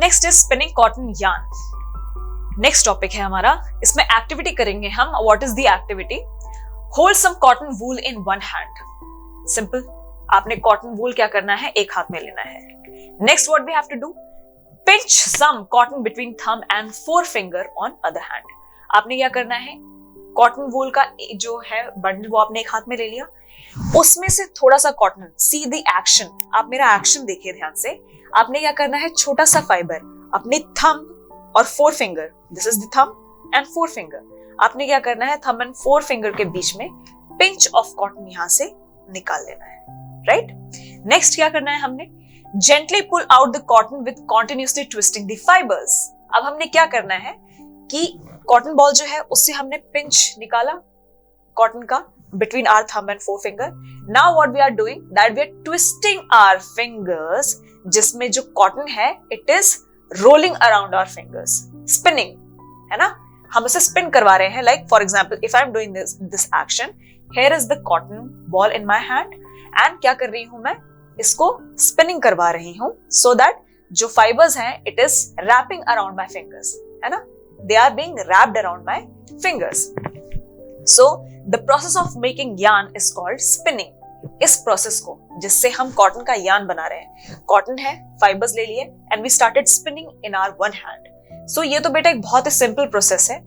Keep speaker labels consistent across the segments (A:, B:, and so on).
A: Next is spinning cotton yarn. Next topic है हमारा, इसमें एक्टिविटी करेंगे हम। What is the activity? Hold some cotton wool in one hand. Simple, आपने cotton wool क्या करना है, एक हाथ में लेना है। Next what we have to do, pinch some cotton between thumb and four finger on other hand. आपने क्या करना है, कॉटन वूल का जो है बंडल वो आपने एक हाथ में ले लिया, उसमें से थोड़ा सा कॉटन, सी द एक्शन, आप मेरा एक्शन देखिए ध्यान से। आपने क्या करना है, छोटा सा फाइबर अपने थंब और four finger, this is the thumb and four finger, आपने क्या करना है, थंब एंड फोर फिंगर के बीच में पिंच ऑफ कॉटन यहां से निकाल लेना है, राइट। नेक्स्ट क्या करना है हमने, gently pull out the cotton with continuously twisting the fibres. अब हमने क्या करना है कि कॉटन बॉल जो है उससे हमने पिंच निकाला कॉटन का between our thumb and forefinger. Now what we are doing, that we are twisting our fingers, जिसमें जो कॉटन है it is rolling around our fingers, spinning, है ना, हम उसे spin करवा रहे हैं। Like for example, if I am doing this action, here is the cotton ball in my hand, and क्या कर रही हूं मैं, इसको spinning करवा रही हूं, so that जो fibers हैं it is wrapping around my fingers, है ना, they are being wrapped around my fingers. So the process of making yarn is called spinning. इस प्रोसेस को जिससे हम कॉटन का यार्न बना रहे हैं, कॉटन है, फाइबर्स ले लिए and we started spinning in our one hand. So ये तो बेटा एक बहुत ही सिंपल प्रोसेस है,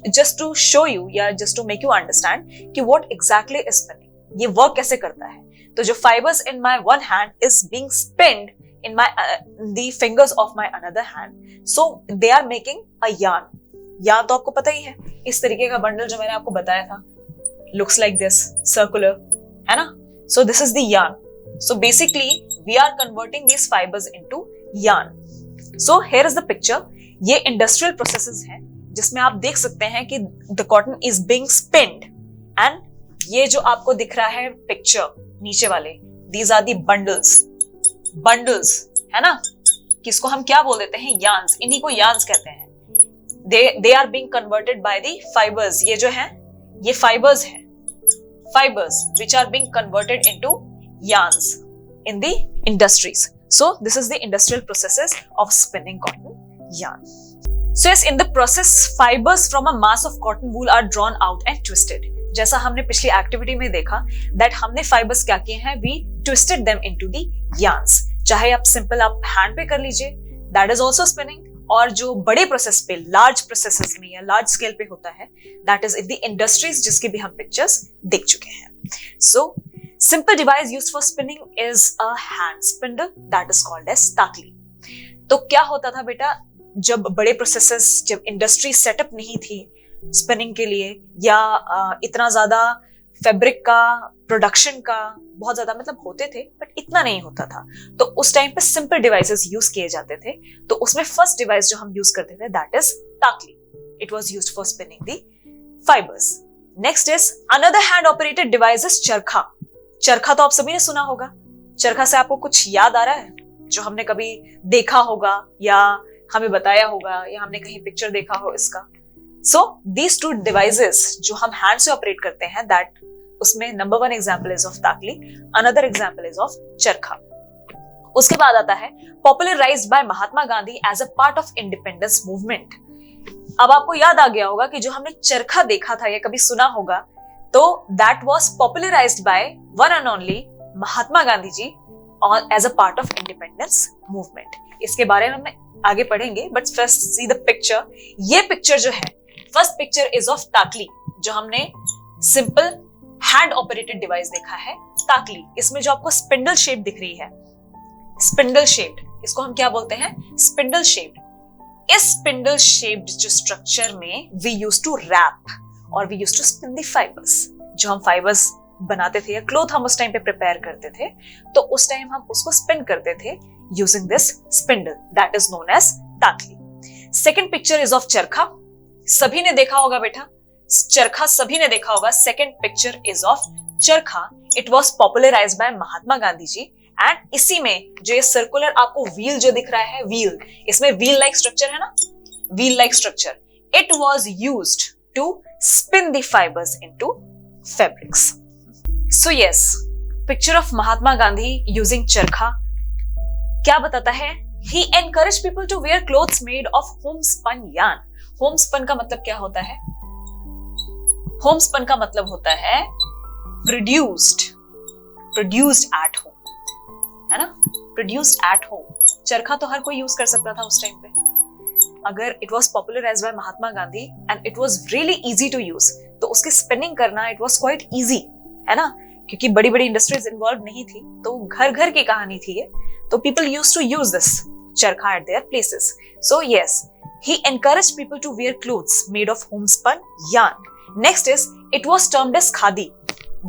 A: जस्ट टू शो यू या just to make you understand कि व्हाट एग्जैक्टली इज स्पिनिंग, ये वर्क कैसे करता है। तो जो fibres in my one hand is being spinned in my the fingers of my another hand, so they are making a yarn. Yarn तो आपको पता ही है, इस तरीके का बंडल जो मैंने आपको बताया था, looks like this, circular, है ना। So this is the yarn. So basically we are converting these fibers into yarn. So here is the picture. ये industrial processes हैं जिसमें आप देख सकते हैं कि the cotton is being spinned, and ये जो आपको दिख रहा है picture नीचे वाले, these are the bundles, है ना, किसको हम क्या बोल देते हैं, yarns, इन्हीं को yarns कहते हैं। They are being converted by the fibers. ये जो है ये fibers हैं, fibers which are being converted into yarns in the industries. So this is the industrial processes of spinning cotton yarn. So yes, in the process fibers from a mass of cotton wool are drawn out and twisted. जैसा हमने पिछली activity में देखा that हमने fibers क्या किए हैं, we twisted them into the yarns. चाहे आप सिंपल आप हैंड पे कर लीजिए, that is also spinning, और जो बड़े प्रोसेस पे, लार्ज प्रोसेसेस में या लार्ज स्केल पे होता है, that is in the industries, जिसके भी हम पिक्चर्स देख चुके हैं। So simple device used for spinning is a hand spindle that is called as takli. तो क्या होता था बेटा, जब बड़े प्रोसेसेस, जब इंडस्ट्री सेटअप नहीं थी स्पिनिंग के लिए, या इतना ज्यादा फैब्रिक का प्रोडक्शन का बहुत ज्यादा मतलब होते थे बट इतना नहीं होता था, तो उस टाइम पे सिंपल डिवाइसेस यूज किए जाते थे। तो उसमें फर्स्ट डिवाइस जो हम यूज करते थे that is takli, it was used for spinning the fibres. Next is another hand operated device is charkha. चरखा तो आप सभी ने सुना होगा, चरखा से आपको कुछ याद आ रहा है जो हमने कभी देखा होगा या हमें बताया होगा या हमने कहीं पिक्चर देखा हो इसका। सो दीज टू डिवाइसेस जो हम हैंड से ऑपरेट करते हैं, दैट उसमें number one example is of takli, another example is of charkha. उसके बाद आता है popularised by Mahatma Gandhi as a part of independence movement. अब आपको याद आ गया होगा कि जो हमने चरखा देखा था या कभी सुना होगा, तो that was popularised by one and only Mahatma Gandhi ji as a part of independence movement. इसके बारे में हम आगे पढ़ेंगे, but first see the picture. ये पिक्चर जो है, first picture is of takli, जो हमने सिंपल हैंड ऑपरेटेड डिवाइस देखा है ताकली। इसमें जो आपको स्पिंडल शेप दिख रही है, स्पिंडल शेप्ड, इसको हम क्या बोलते हैं, स्पिंडल शेप्ड। इस स्पिंडल शेप्ड जो स्ट्रक्चर में वी यूज्ड टू रैप और we used to spin the fibres. जो हम फाइबर्स बनाते थे या क्लोथ हम उस टाइम पे प्रिपेयर करते थे, तो उस टाइम हम उसको स्पिन करते थे using this spindle, that is known as takli. Second picture is of charkha. सभी ने देखा होगा बेटा, चरखा सभी ने देखा होगा। Second picture is of charkha, it was popularised by Mahatma Gandhi ji, and इसी में जो ये सर्कुलर आपको व्हील जो दिख रहा है, व्हील, इसमें व्हील लाइक स्ट्रक्चर है ना, wheel like structure, it was used to spin the fibres into fabrics. So yes, picture of Mahatma Gandhi using charkha क्या बताता है, He encouraged people to wear clothes made of homespun yarn. Homespun का मतलब क्या होता है? Homespun का मतलब होता है produced at home, है ना? Produced at home. चरखा तो हर कोई यूज कर सकता था उस टाइम पे. अगर it was popularized by Mahatma Gandhi and it was really easy to use, तो उसकी स्पिनिंग करना it was quite easy, है ना? क्योंकि बड़ी बड़ी इंडस्ट्रीज इन्वॉल्व नहीं थी, तो घर घर की कहानी थी ये. तो people used to use this charkha at their places. So yes, he encouraged people to wear clothes made of homespun yarn. Next is, it was termed as khadi.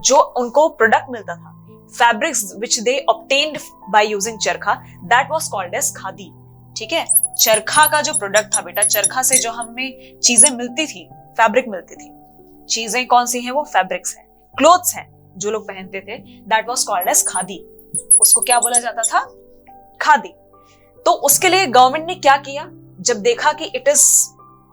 A: जो उनको प्रोडक्ट मिलता था, fabrics which they obtained by using charkha, that was called as khadi. ठीक है, चरखा का जो product था बेटा, चरखा से जो हमें चीजें मिलती थी, फैब्रिक मिलती थी. चीजें कौन सी हैं? वो फैब्रिक्स हैं, क्लोथ्स हैं जो लोग पहनते थे. That was called as khadi. उसको क्या बोला जाता था? खादी. तो उसके लिए गवर्नमेंट ने क्या किया? जब देखा कि it is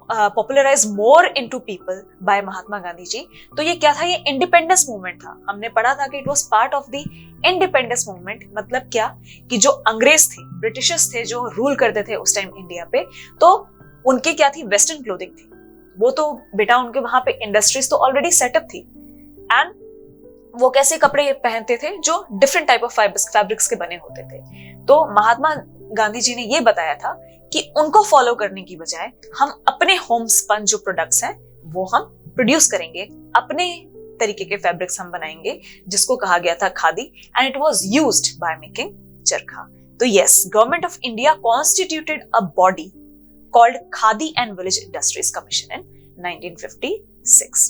A: popularise more into people by Mahatma Gandhi ji, तो ये क्या था? ये इंडिपेंडेंस मूवमेंट था. हमने पढ़ा था कि it was part of the independence movement. मतलब क्या? कि जो अंग्रेज थे, ब्रिटिशर्स थे जो रूल करते थे उस टाइम इंडिया पे, तो उनके क्या थी? वेस्टर्न क्लोथिंग थी. वो तो बेटा उनके वहां पे इंडस्ट्रीज तो ऑलरेडी सेटअप थी, एंड वो कैसे कपड़े पहनते थे? जो डिफरेंट टाइप ऑफ फैब्रिक्स के बने होते थे. तो महात्मा गांधी जी ने ये बताया था कि उनको फॉलो करने की बजाय हम अपने होमस्पन जो प्रोडक्ट्स हैं वो हम प्रोड्यूस करेंगे, अपने तरीके के फैब्रिक्स हम बनाएंगे, जिसको कहा गया था khadi, and it was used by making चरखा. तो yes, government of India constituted a body called Khadi and Village Industries Commission in 1956.